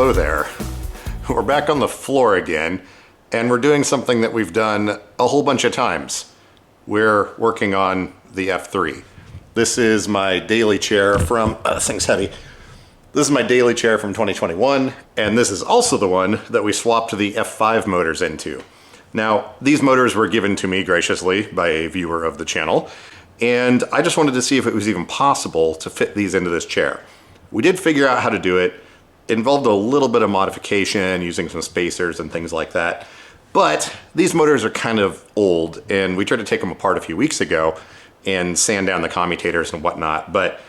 Hello there. We're back on the floor again, and we're doing something that we've done a whole bunch of times. We're working on the F3. This is my daily chair from, this thing's heavy. This is my daily chair from 2021, and this is also the one that we swapped the F5 motors into. Now, these motors were given to me graciously by a viewer of the channel, and I just wanted to see if it was even possible to fit these into this chair. We did figure out how to do it. It involved a little bit of modification using some spacers and things like that. But these motors are kind of old, and we tried to take them apart a few weeks ago and sand down the commutators and whatnot, but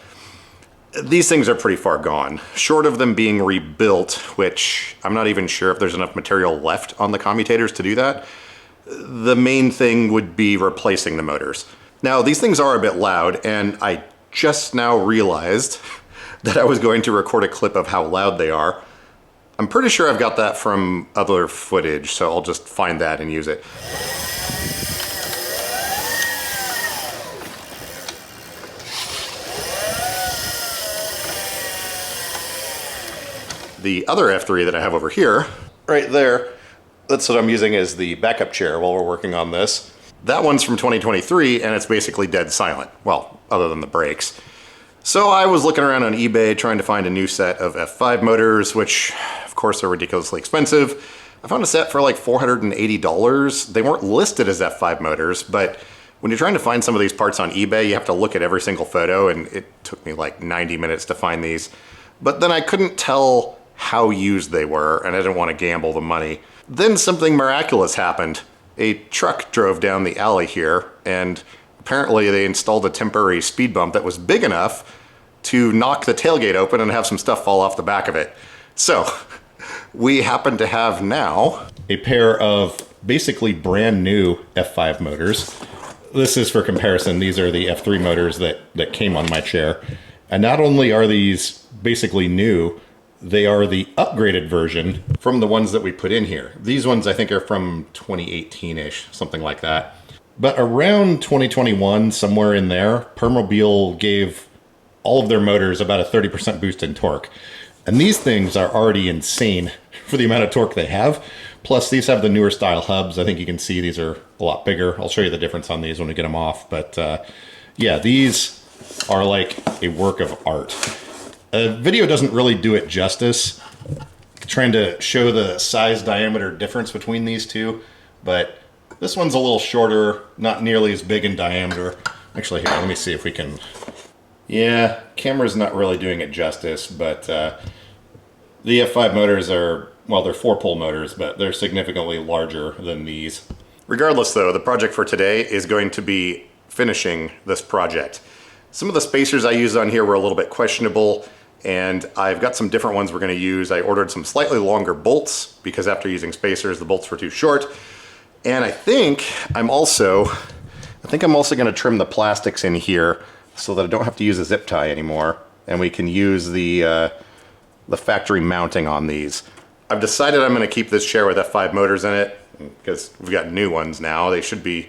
these things are pretty far gone. Short of them being rebuilt, which I'm not even sure if there's enough material left on the commutators to do that, the main thing would be replacing the motors. Now, these things are a bit loud, and I just now realized that I was going to record a clip of how loud they are. I'm pretty sure I've got that from other footage, so I'll just find that and use it. The other F3 that I have over here, right there, that's what I'm using as the backup chair while we're working on this. That one's from 2023, and it's basically dead silent. Well, other than the brakes. So I was looking around on eBay trying to find a new set of F5 motors, which of course are ridiculously expensive. I found a set for like $480. They weren't listed as F5 motors, but when you're trying to find some of these parts on eBay, you have to look at every single photo, and it took me like 90 minutes to find these. But then I couldn't tell how used they were, and I didn't want to gamble the money. Then something miraculous happened. A truck drove down the alley here, and apparently they installed a temporary speed bump that was big enough to knock the tailgate open and have some stuff fall off the back of it. So we happen to have now a pair of basically brand new F5 motors. This is for comparison. These are the F3 motors that came on my chair. And not only are these basically new, they are the upgraded version from the ones that we put in here. These ones I think are from 2018-ish, something like that. But around 2021, somewhere in there, Permobil gave all of their motors about a 30% boost in torque. And these things are already insane for the amount of torque they have. Plus, these have the newer style hubs. I think you can see these are a lot bigger. I'll show you the difference on these when we get them off. But yeah, these are like a work of art. A video doesn't really do it justice, trying to show the size diameter difference between these two, but this one's a little shorter, not nearly as big in diameter. Actually, here, let me see if we can... Yeah, camera's not really doing it justice, but the F5 motors are, well, they're 4-pole motors, but they're significantly larger than these. Regardless, though, the project for today is going to be finishing this project. Some of the spacers I used on here were a little bit questionable, and I've got some different ones we're going to use. I ordered some slightly longer bolts because after using spacers, the bolts were too short. And I think I'm also going to trim the plastics in here so that I don't have to use a zip tie anymore, and we can use the factory mounting on these. I've decided I'm going to keep this chair with F5 motors in it because we've got new ones now. They should be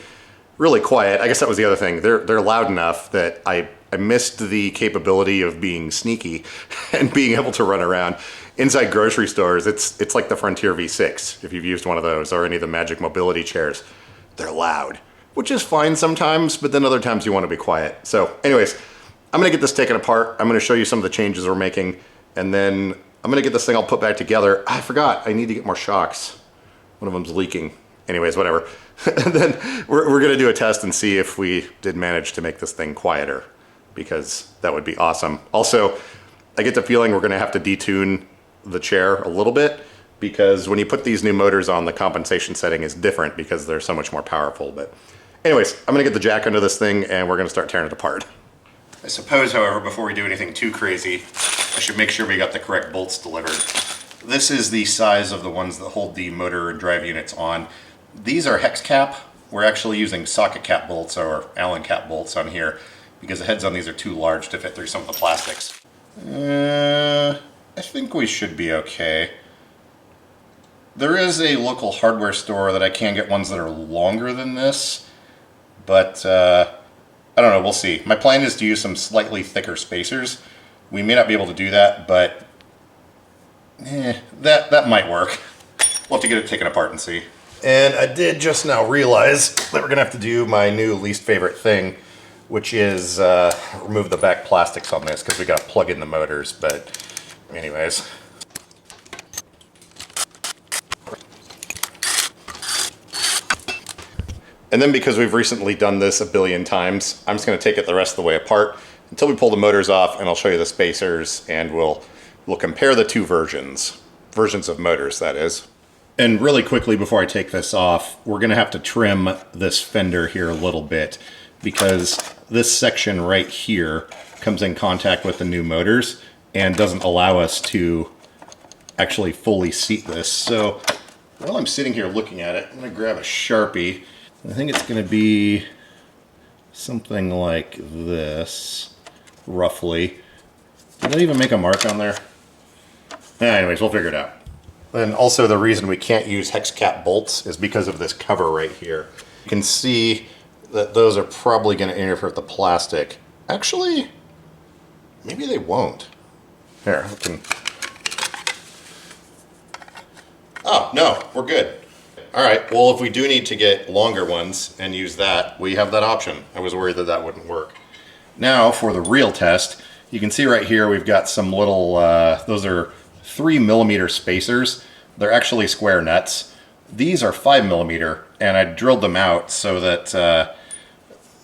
really quiet. I guess that was the other thing. They're loud enough that I missed the capability of being sneaky and being able to run around. Inside grocery stores, it's like the Frontier V6, if you've used one of those, or any of the Magic Mobility chairs. They're loud, which is fine sometimes, but then other times you want to be quiet. So anyways, I'm going to get this taken apart. I'm going to show you some of the changes we're making, and then I'm going to get this thing all put back together. I forgot, I need to get more shocks. One of them's leaking. Anyways, whatever. And then we're going to do a test and see if we did manage to make this thing quieter, because that would be awesome. Also, I get the feeling we're going to have to detune the chair a little bit, because when you put these new motors on, the compensation setting is different because they're so much more powerful. But anyways, I'm going to get the jack under this thing and we're going to start tearing it apart. I suppose, however, before we do anything too crazy, I should make sure we got the correct bolts delivered. This is the size of the ones that hold the motor and drive units on. These are hex cap. We're actually using socket cap bolts or Allen cap bolts on here because the heads on these are too large to fit through some of the plastics. I think we should be okay. There is a local hardware store that I can get ones that are longer than this, but I don't know, we'll see. My plan is to use some slightly thicker spacers. We may not be able to do that, but that might work. We'll have to get it taken apart and see. And I did just now realize that we're gonna have to do my new least favorite thing, which is remove the back plastics on this because we gotta plug in the motors, but anyways. And then because we've recently done this a billion times, I'm just gonna take it the rest of the way apart until we pull the motors off, and I'll show you the spacers, and we'll compare the two versions of motors, that is. And really quickly before I take this off, we're gonna have to trim this fender here a little bit because this section right here comes in contact with the new motors and doesn't allow us to actually fully seat this. So while I'm sitting here looking at it, I'm gonna grab a Sharpie. I think it's gonna be something like this, roughly. Did I even make a mark on there? Anyways, we'll figure it out. And also the reason we can't use hex cap bolts is because of this cover right here. You can see that those are probably going to interfere with the plastic. Actually, maybe they won't. Here, I can... Oh, no, we're good. All right, well, if we do need to get longer ones and use that, we have that option. I was worried that that wouldn't work. Now for the real test, you can see right here we've got some little, those are 3mm spacers. They're actually square nuts. These are 5mm, and I drilled them out so that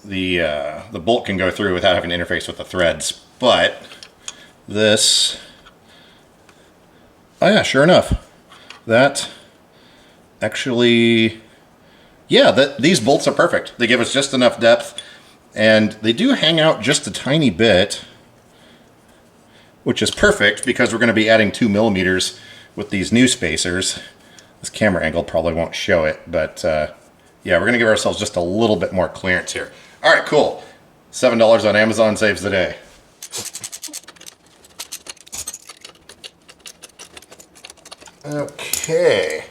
the bolt can go through without having to interface with the threads. But this, oh yeah, sure enough, that actually, yeah, these bolts are perfect. They give us just enough depth, and they do hang out just a tiny bit, which is perfect because we're going to be adding 2mm with these new spacers. This camera angle probably won't show it, but yeah, we're going to give ourselves just a little bit more clearance here. All right, cool. $7 on Amazon saves the day. Okay.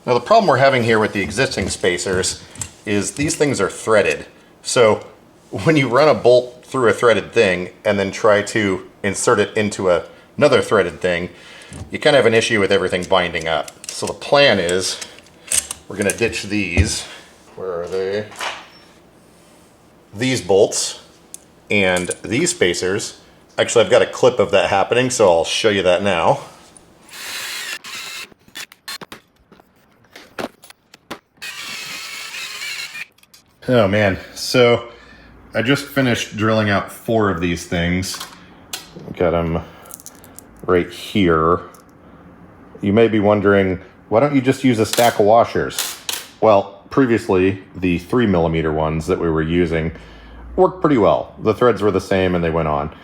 Now the problem we're having here with the existing spacers is these things are threaded. So when you run a bolt through a threaded thing and then try to insert it into another threaded thing, you kind of have an issue with everything binding up. So the plan is we're going to ditch these. Where are they? These bolts and these spacers. Actually, I've got a clip of that happening, so I'll show you that now. Oh man, so I just finished drilling out 4 of these things. Got them right here. You may be wondering, why don't you just use a stack of washers? Well, previously, the 3mm ones that we were using worked pretty well. The threads were the same and they went on.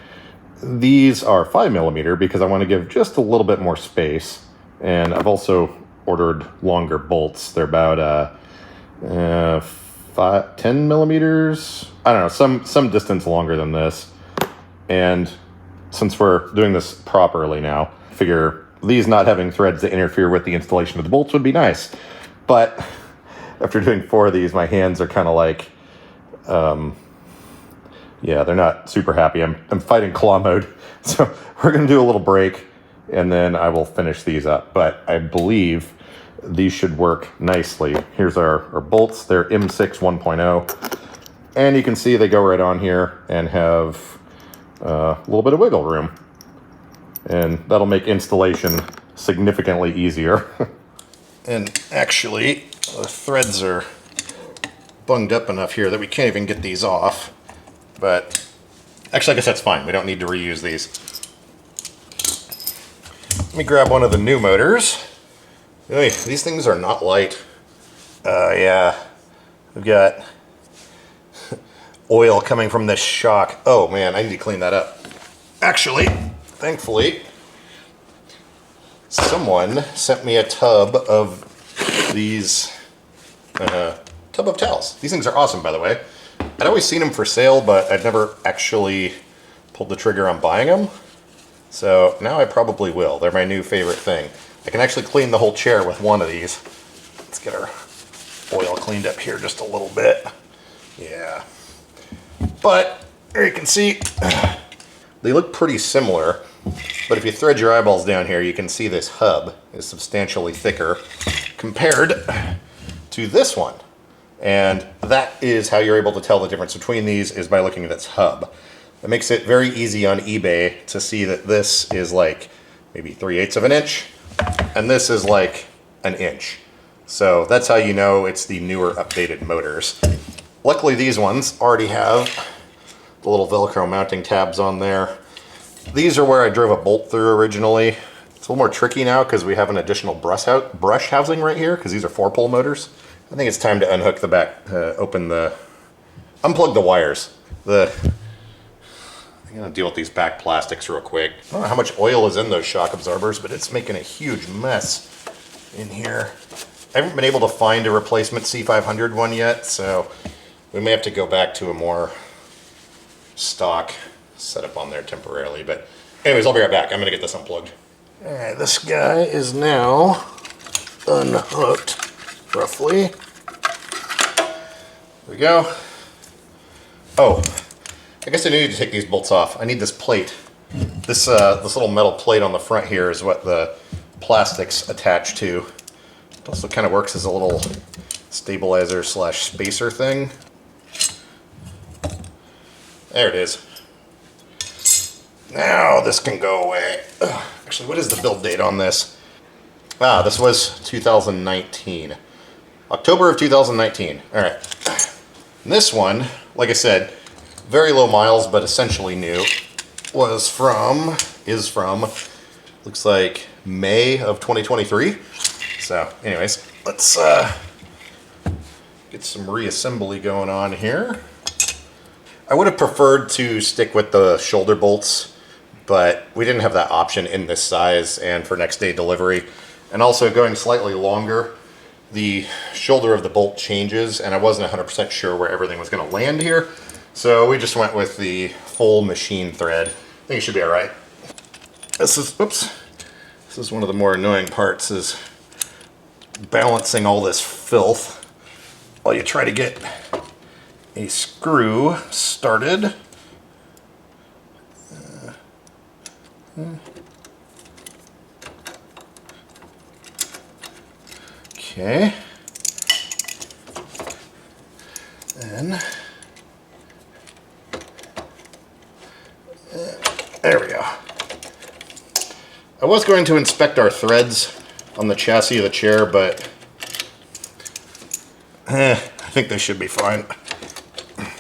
These are 5mm because I want to give just a little bit more space. And I've also ordered longer bolts. They're about 10 millimeters. I don't know, some distance longer than this. And since we're doing this properly now, I figure these not having threads that interfere with the installation of the bolts would be nice. But after doing 4 of these, my hands are kind of like, yeah, they're not super happy. I'm fighting claw mode. So we're going to do a little break and then I will finish these up. But I believe these should work nicely. Here's our bolts. They're M6 1.0. And you can see they go right on here and have a little bit of wiggle room. And that'll make installation significantly easier. And actually, the threads are bunged up enough here that we can't even get these off. But actually, I guess that's fine. We don't need to reuse these. Let me grab one of the new motors. Oy, these things are not light. Yeah, we've got oil coming from this shock. Oh man, I need to clean that up. Actually, thankfully, someone sent me a tub of these, tub of towels. These things are awesome, by the way. I'd always seen them for sale, but I'd never actually pulled the trigger on buying them. So now I probably will. They're my new favorite thing. I can actually clean the whole chair with one of these. Let's get our oil cleaned up here just a little bit. Yeah. But there you can see, they look pretty similar. But if you thread your eyeballs down here, you can see this hub is substantially thicker compared to this one. And that is how you're able to tell the difference between these, is by looking at this hub. It makes it very easy on eBay to see that this is like maybe 3/8 of an inch, and this is like an inch. So that's how you know it's the newer updated motors. Luckily these ones already have the little Velcro mounting tabs on there. These are where I drove a bolt through originally. It's a little more tricky now because we have an additional brush housing right here, because these are 4-pole motors. I think it's time to unhook the back, unplug the wires. I'm gonna deal with these back plastics real quick. I don't know how much oil is in those shock absorbers, but it's making a huge mess in here. I haven't been able to find a replacement C500 one yet, so we may have to go back to a more stock setup on there temporarily. But anyways, I'll be right back. I'm gonna get this unplugged. All right, this guy is now unhooked, roughly. There we go. Oh, I guess I need to take these bolts off. I need this plate. This little metal plate on the front here is what the plastic's attached to. It also kind of works as a little stabilizer / spacer thing. There it is. Now this can go away. Ugh. Actually, what is the build date on this? Ah, this was 2019. October of 2019. All right. And this one, like I said, very low miles, but essentially new, is from, looks like May of 2023. So anyways, let's get some reassembly going on here. I would have preferred to stick with the shoulder bolts, but we didn't have that option in this size and for next day delivery. And also going slightly longer, the shoulder of the bolt changes, and I wasn't 100% sure where everything was going to land here. So we just went with the full machine thread. I think it should be all right. This is one of the more annoying parts, is balancing all this filth while you try to get a screw started. Okay. Then there we go. I was going to inspect our threads on the chassis of the chair, but I think they should be fine. I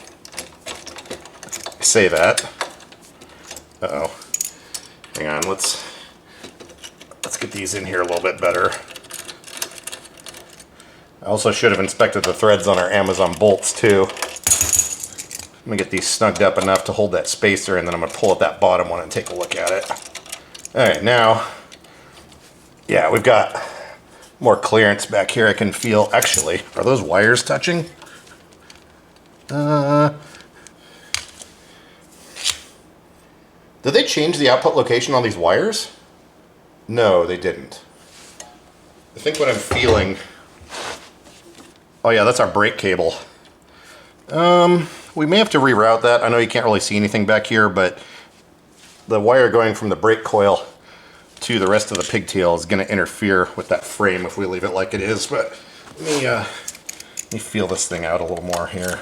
say that. Uh-oh. Hang on, let's get these in here a little bit better. I also should have inspected the threads on our Amazon bolts too. I'm gonna get these snugged up enough to hold that spacer, and then I'm gonna pull at that bottom one and take a look at it. All right, now, yeah, we've got more clearance back here. I can feel, actually, are those wires touching? Did they change the output location on these wires? No, they didn't. I think what I'm feeling, oh yeah, that's our brake cable. We may have to reroute that. I know you can't really see anything back here, but the wire going from the brake coil to the rest of the pigtail is going to interfere with that frame if we leave it like it is. But let me feel this thing out a little more here.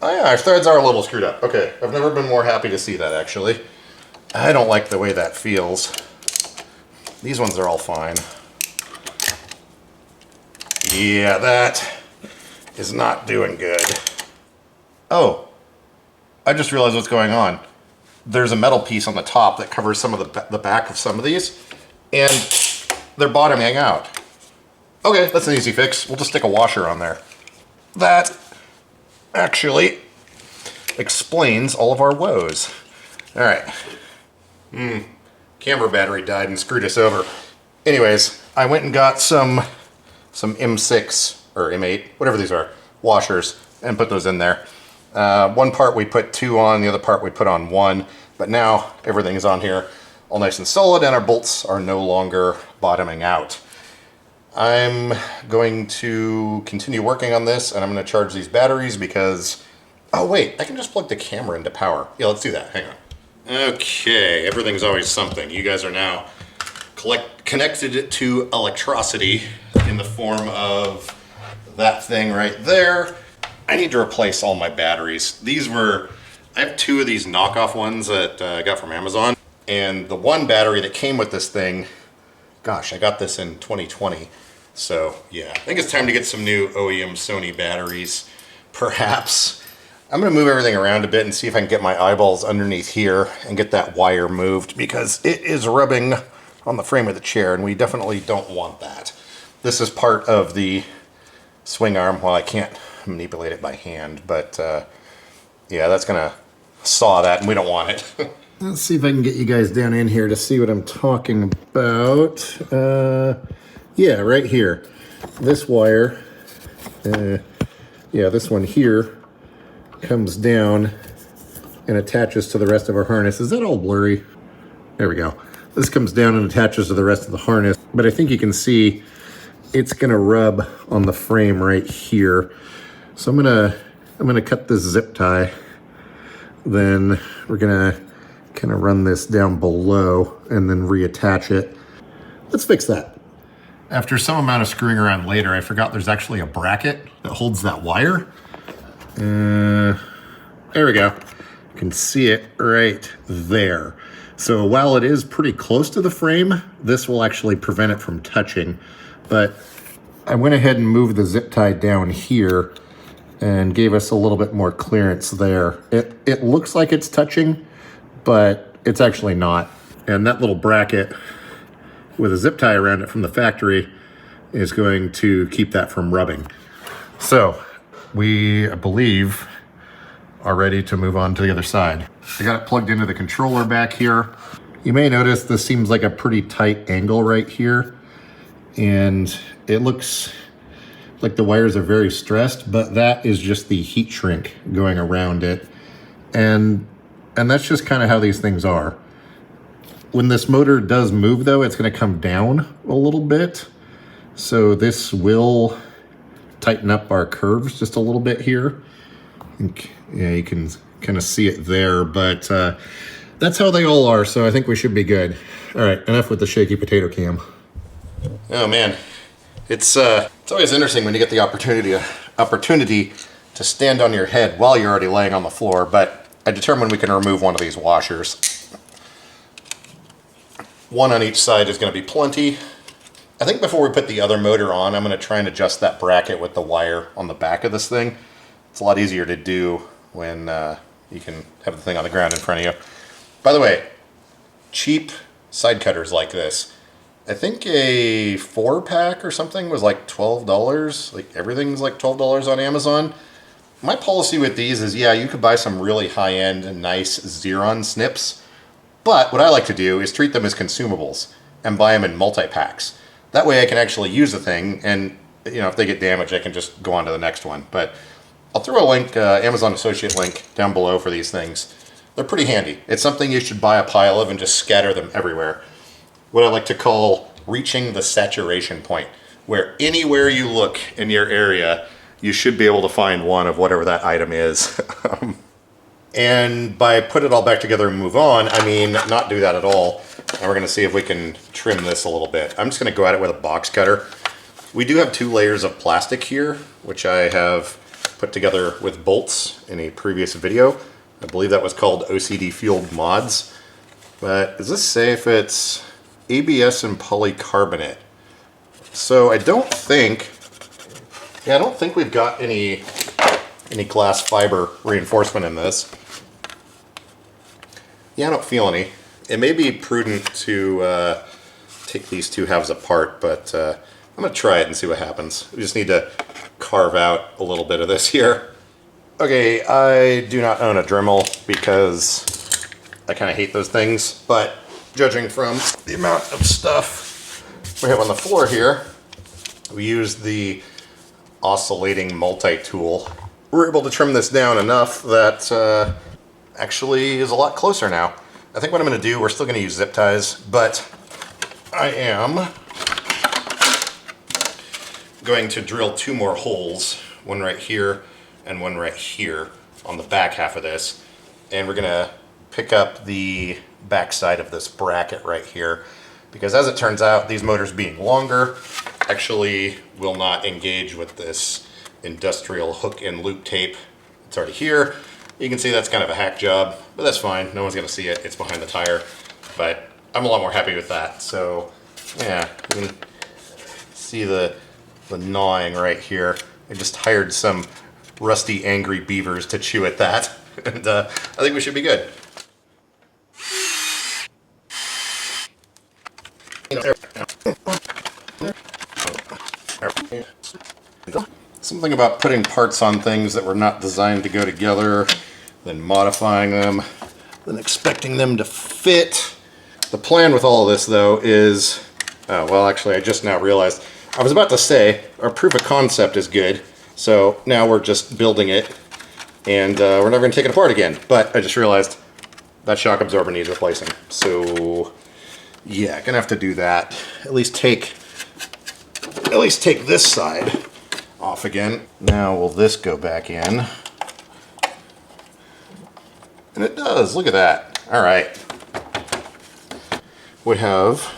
Oh yeah, our threads are a little screwed up. Okay, I've never been more happy to see that, actually. I don't like the way that feels. These ones are all fine. Yeah, that is not doing good. Oh, I just realized what's going on. There's a metal piece on the top that covers some of the back of some of these, and they're bottoming out. Okay, that's an easy fix. We'll just stick a washer on there. That actually explains all of our woes. All right. Camera battery died and screwed us over. Anyways, I went and got some M6 or M8, whatever these are, washers, and put those in there. One part we put 2 on, the other part we put on 1, but now everything is on here all nice and solid, and our bolts are no longer bottoming out. I'm going to continue working on this, and I'm going to charge these batteries because Oh wait, I can just plug the camera into power. Yeah, let's do that, hang on. Okay, everything's always something. You guys are now connected to electricity in the form of that thing right there. I need to replace all my batteries. I have two of these knockoff ones that I got from Amazon. And the one battery that came with this thing, gosh, I got this in 2020. So yeah, I think it's time to get some new OEM Sony batteries, perhaps. I'm gonna move everything around a bit and see if I can get my eyeballs underneath here and get that wire moved, because it is rubbing on the frame of the chair and we definitely don't want that. This is part of the swing arm. Well, I can't manipulate it by hand, but yeah, that's gonna saw that and we don't want it. Let's see if I can get you guys down in here to see what I'm talking about. Yeah, right here. This wire, yeah, this one here comes down and attaches to the rest of our harness. Is that all blurry? There we go. This comes down and attaches to the rest of the harness, but I think you can see it's gonna rub on the frame right here. So I'm gonna cut this zip tie. Then we're gonna kind of run this down below and then reattach it. Let's fix that. After some amount of screwing around later, I forgot there's actually a bracket that holds that wire. There we go. You can see it right there. So while it is pretty close to the frame, this will actually prevent it from touching. But I went ahead and moved the zip tie down here and gave us a little bit more clearance there. It looks like it's touching, but it's actually not. And that little bracket with a zip tie around it from the factory is going to keep that from rubbing. So we, I believe, are ready to move on to the other side. I got it plugged into the controller back here. You may notice this seems like a pretty tight angle right here, and it looks like the wires are very stressed, but that is just the heat shrink going around it. And that's just kind of how these things are. When this motor does move though, it's gonna come down a little bit. So this will tighten up our curves just a little bit here. Yeah, you can kind of see it there, but that's how they all are, so I think we should be good. All right, enough with the shaky potato cam. Oh man, it's always interesting when you get the opportunity to stand on your head while you're already laying on the floor, but I determined we can remove one of these washers. One on each side is going to be plenty. I think before we put the other motor on, I'm going to try and adjust that bracket with the wire on the back of this thing. It's a lot easier to do when you can have the thing on the ground in front of you. By the way, cheap side cutters like this, I think a 4-pack or something was like $12. Like everything's like $12 on Amazon. My policy with these is, yeah, you could buy some really high-end, nice Xeron snips, but what I like to do is treat them as consumables and buy them in multi-packs. That way I can actually use the thing, and you know, if they get damaged, I can just go on to the next one. But I'll throw a link, Amazon associate link down below for these things. They're pretty handy. It's something you should buy a pile of and just scatter them everywhere. What I like to call reaching the saturation point, where anywhere you look in your area, you should be able to find one of whatever that item is. And by put it all back together and move on, I mean not do that at all. And we're gonna see if we can trim this a little bit. I'm just gonna go at it with a box cutter. We do have 2 layers of plastic here, which I have put together with bolts in a previous video. I believe that was called OCD Fueled Mods. But does this say if it's ABS and polycarbonate? So I don't think we've got any glass fiber reinforcement in this. Yeah, I don't feel any. It may be prudent to take these 2 halves apart, but I'm gonna try it and see what happens. We just need to carve out a little bit of this here. Okay, I do not own a Dremel because I kind of hate those things, but judging from the amount of stuff we have on the floor here, we use the oscillating multi-tool. We're able to trim this down enough that actually is a lot closer now. I think what I'm going to do, we're still going to use zip ties, but I am going to drill 2 more holes, one right here and one right here on the back half of this. And we're gonna pick up the back side of this bracket right here, because as it turns out, these motors being longer actually will not engage with this industrial hook and loop tape. It's already here. You can see that's kind of a hack job, but that's fine. No one's gonna see it. It's behind the tire, but I'm a lot more happy with that. So yeah, you can see the gnawing right here. I just hired some rusty, angry beavers to chew at that, and I think we should be good. Something about putting parts on things that were not designed to go together, then modifying them, then expecting them to fit. The plan with all of this, though, is, well, actually, I just now realized, I was about to say, our proof of concept is good, so now we're just building it, and we're never going to take it apart again. But I just realized that shock absorber needs replacing. So, yeah, gonna have to do that. At least take this side off again. Now will this go back in? And it does, look at that. All right. We have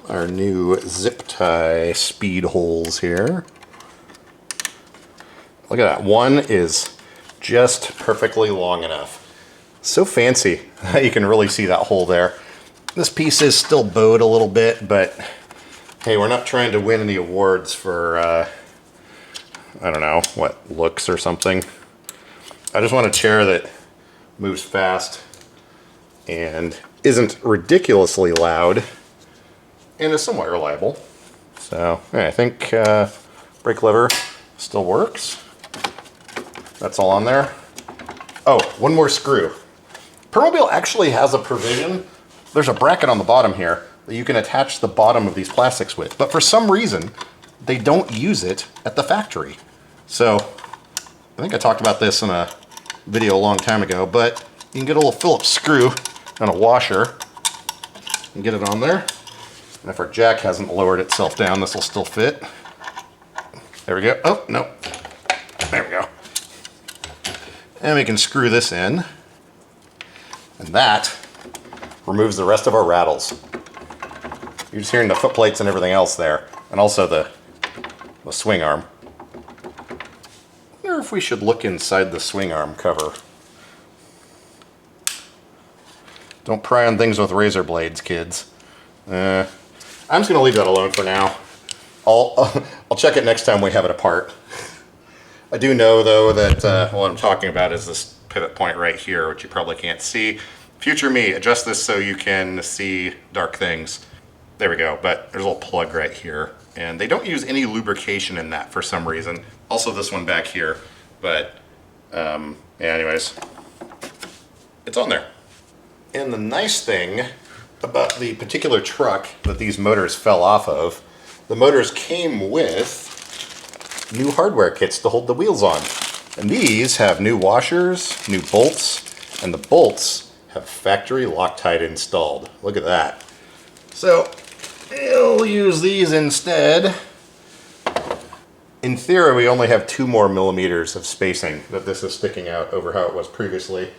our new zip tie speed holes here. Look at that, one is just perfectly long enough. So fancy, you can really see that hole there. This piece is still bowed a little bit, but hey, we're not trying to win any awards for, I don't know, what, looks or something. I just want a chair that moves fast and isn't ridiculously loud and is somewhat reliable. So yeah, I think brake lever still works. That's all on there. Oh, one more screw. Permobil actually has a provision. There's a bracket on the bottom here that you can attach the bottom of these plastics with, but for some reason they don't use it at the factory. So I think I talked about this in a video a long time ago, but you can get a little Phillips screw and a washer and get it on there. And if our jack hasn't lowered itself down, this will still fit. There we go. Oh, no. There we go. And we can screw this in. And that removes the rest of our rattles. You're just hearing the foot plates and everything else there. And also the swing arm. I wonder if we should look inside the swing arm cover. Don't pry on things with razor blades, kids. I'm just going to leave that alone for now. I'll check it next time we have it apart. I do know, though, that what I'm talking about is this pivot point right here, which you probably can't see. Future me, adjust this so you can see dark things. There we go, but there's a little plug right here. And they don't use any lubrication in that for some reason. Also this one back here, but yeah, anyways, it's on there. And the nice thing about the particular truck that these motors fell off of, the motors came with new hardware kits to hold the wheels on. And these have new washers, new bolts, and the bolts have factory Loctite installed. Look at that. So we'll use these instead. In theory, we only have 2 more millimeters of spacing that this is sticking out over how it was previously.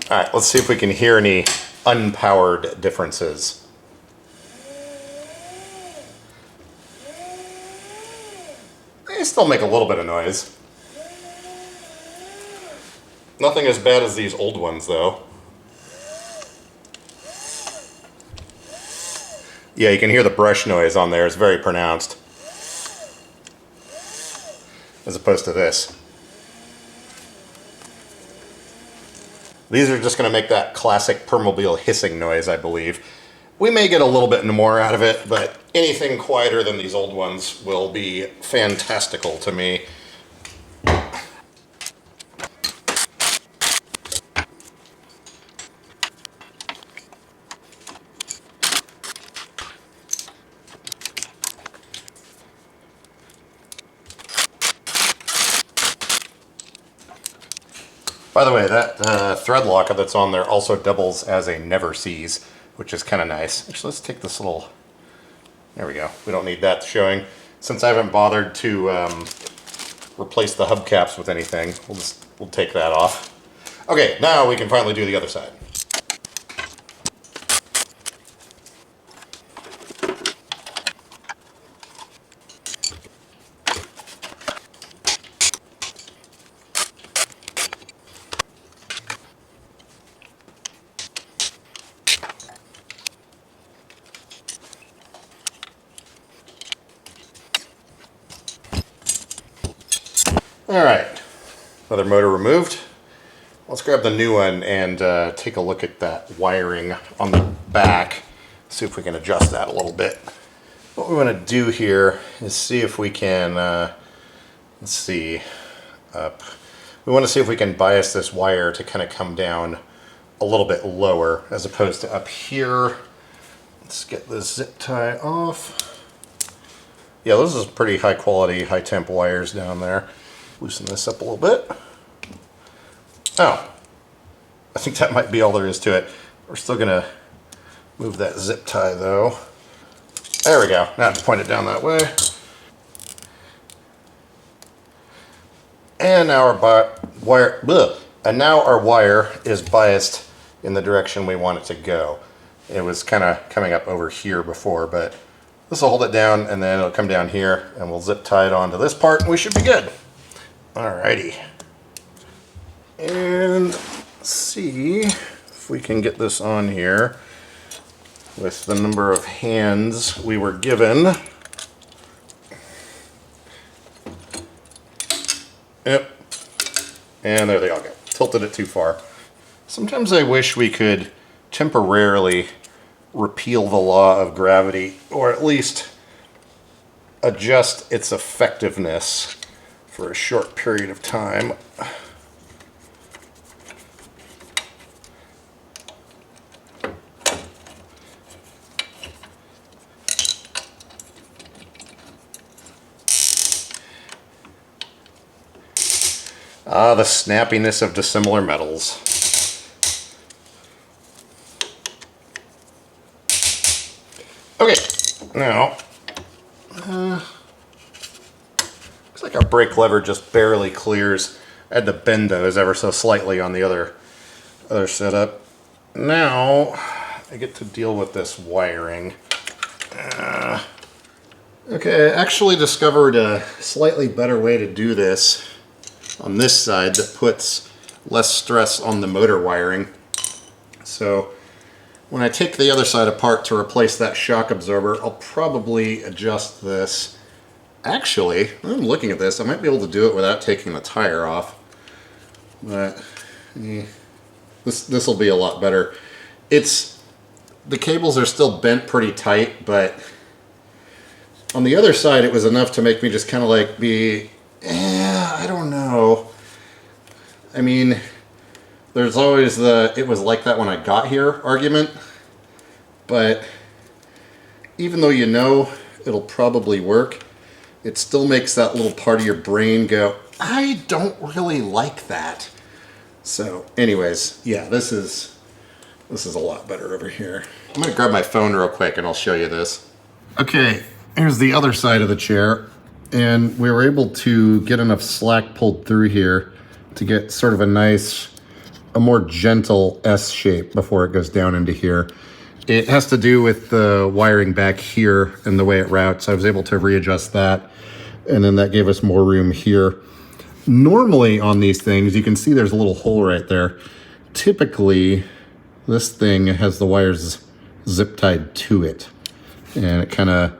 All right, let's see if we can hear any unpowered differences. They still make a little bit of noise. Nothing as bad as these old ones, though. Yeah, you can hear the brush noise on there. It's very pronounced. As opposed to this. These are just going to make that classic Permobil hissing noise, I believe. We may get a little bit more out of it, but anything quieter than these old ones will be fantastical to me. By the way, that thread locker that's on there also doubles as a never seize, which is kind of nice. Actually, let's take this little, there we go. We don't need that showing. since I haven't bothered to replace the hubcaps with anything, we'll take that off. Okay, now we can finally do the other side. All right, another motor removed. Let's grab the new one and take a look at that wiring on the back, see if we can adjust that a little bit. What we want to do here is see if we can, let's see, up. We want to see if we can bias this wire to kind of come down a little bit lower as opposed to up here. Let's get the zip tie off. Yeah, those are pretty high quality, high temp wires down there. Loosen this up a little bit. Oh, I think that might be all there is to it. We're still gonna move that zip tie though. There we go. Now I have to point it down that way. And now our wire is biased in the direction we want it to go. It was kind of coming up over here before, but this will hold it down and then it'll come down here and we'll zip tie it onto this part and we should be good. Alrighty. And let's see if we can get this on here with the number of hands we were given. Yep. And there they all go. Tilted it too far. Sometimes I wish we could temporarily repeal the law of gravity, or at least adjust its effectiveness for a short period of time. Ah, the snappiness of dissimilar metals. Okay, now, looks like our brake lever just barely clears. I had to bend those ever so slightly on the other setup. Now, I get to deal with this wiring. Okay, I actually discovered a slightly better way to do this on this side that puts less stress on the motor wiring. So when I take the other side apart to replace that shock absorber, I'll probably adjust this. Actually, I'm looking at this, I might be able to do it without taking the tire off. But this will be a lot better. The cables are still bent pretty tight, but on the other side it was enough to make me just kind of like I don't know. I mean, there's always the "it was like that when I got here" argument, but even though you know it'll probably work, it still makes that little part of your brain go, I don't really like that. So anyways, yeah, this is a lot better over here. I'm gonna grab my phone real quick and I'll show you this. Okay, here's the other side of the chair. And we were able to get enough slack pulled through here to get sort of a more gentle S shape before it goes down into here. It has to do with the wiring back here and the way it routes. I was able to readjust that, and then that gave us more room here. Normally on these things, you can see there's a little hole right there. Typically, this thing has the wires zip tied to it, and it kind of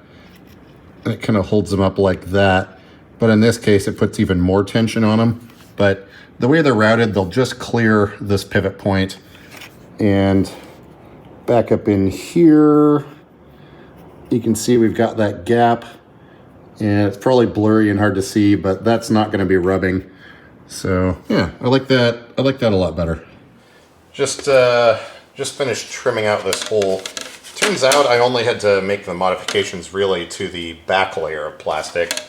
holds them up like that. But in this case, it puts even more tension on them. But the way they're routed, they'll just clear this pivot point and back up in here. You can see we've got that gap, and it's probably blurry and hard to see, but that's not going to be rubbing. So yeah, I like that a lot better. Just finished trimming out this hole. Turns out I only had to make the modifications really to the back layer of plastic.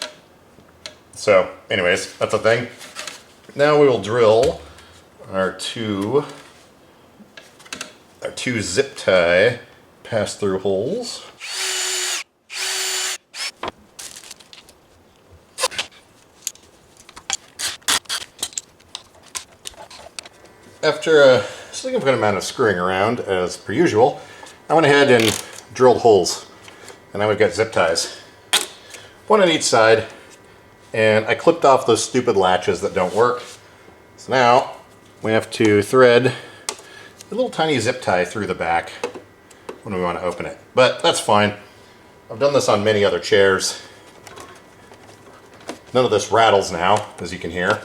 So anyways, that's a thing. Now we will drill our two zip tie pass-through holes. after a significant amount of screwing around, as per usual, I went ahead and drilled holes. And now we've got zip ties. One on each side. And I clipped off those stupid latches that don't work. So now we have to thread a little tiny zip tie through the back when we want to open it. But that's fine. I've done this on many other chairs. None of this rattles now, as you can hear.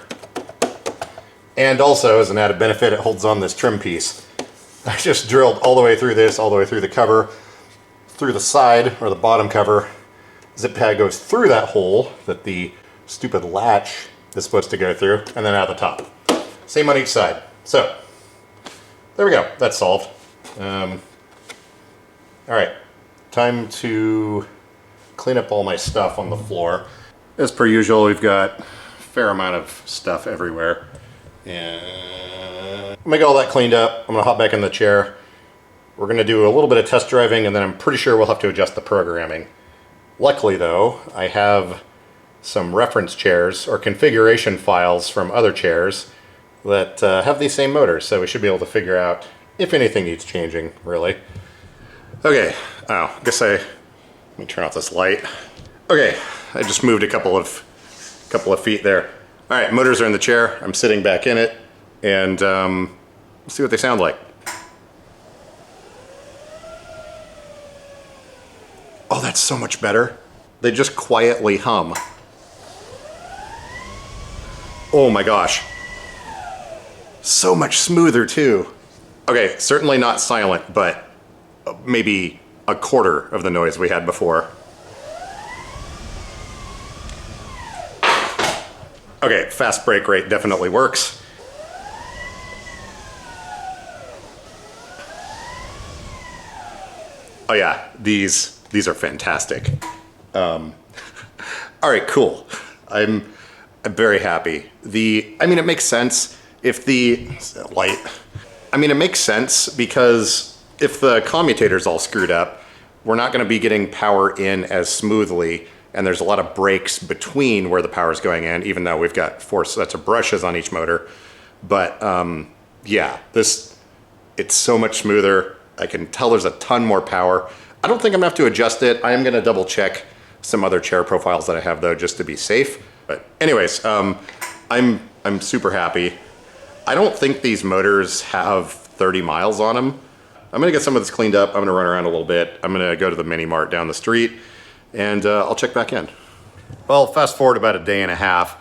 And also, as an added benefit, it holds on this trim piece. I just drilled all the way through this, all the way through the cover, through the side, or the bottom cover. Zip tie goes through that hole that the stupid latch is supposed to go through, and then out the top. Same on each side. So, there we go. That's solved. All right, time to clean up all my stuff on the floor. As per usual, we've got a fair amount of stuff everywhere. And I'm gonna get all that cleaned up. I'm gonna hop back in the chair. We're gonna do a little bit of test driving, and then I'm pretty sure we'll have to adjust the programming. Luckily though, I have some reference chairs or configuration files from other chairs that have these same motors, so we should be able to figure out if anything needs changing, really. Okay, let me turn off this light. Okay, I just moved a couple of feet there. All right, motors are in the chair. I'm sitting back in it, and let's see what they sound like. Oh, that's so much better. They just quietly hum. Oh my gosh. So much smoother too. Okay, certainly not silent, but maybe a quarter of the noise we had before. Okay, fast break rate definitely works. Oh yeah, these are fantastic. All right, cool. I'm very happy. I mean, it makes sense if the light. I mean, it makes sense because if the commutator's all screwed up, we're not going to be getting power in as smoothly, and there's a lot of breaks between where the power is going in, even though we've got 4 sets of brushes on each motor. But yeah, it's so much smoother. I can tell there's a ton more power. I don't think I'm gonna have to adjust it. I am gonna double check some other chair profiles that I have though, just to be safe. But anyways, I'm super happy. I don't think these motors have 30 miles on them. I'm gonna get some of this cleaned up. I'm gonna run around a little bit. I'm gonna go to the mini mart down the street, and I'll check back in. Well, fast forward about a day and a half.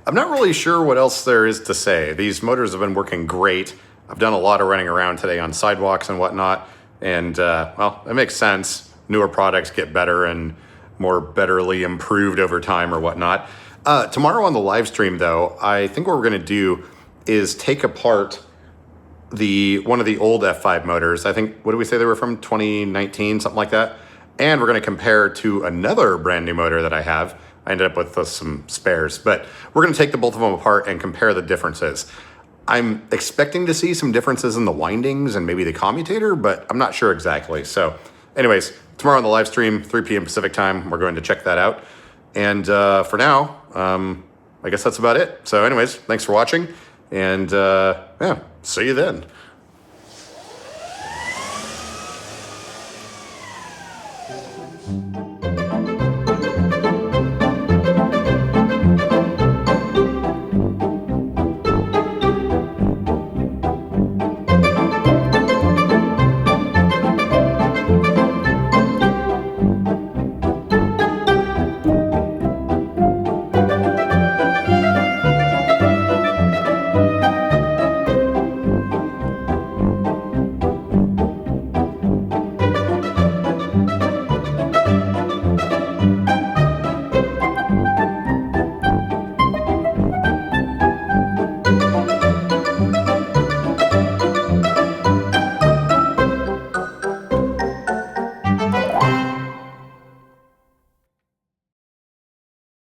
I'm not really sure what else there is to say. These motors have been working great. I've done a lot of running around today on sidewalks and whatnot, and well, it makes sense. Newer products get better and more betterly improved over time or whatnot. Tomorrow on the live stream though, I think what we're gonna do is take apart one of the old F5 motors. I think, what did we say they were from? 2019, something like that. And we're gonna compare to another brand new motor that I have. I ended up with some spares, but we're gonna take the both of them apart and compare the differences. I'm expecting to see some differences in the windings and maybe the commutator, but I'm not sure exactly. So anyways, tomorrow on the live stream, 3 p.m. Pacific time, we're going to check that out. And for now, I guess that's about it. So anyways, thanks for watching, and yeah, see you then.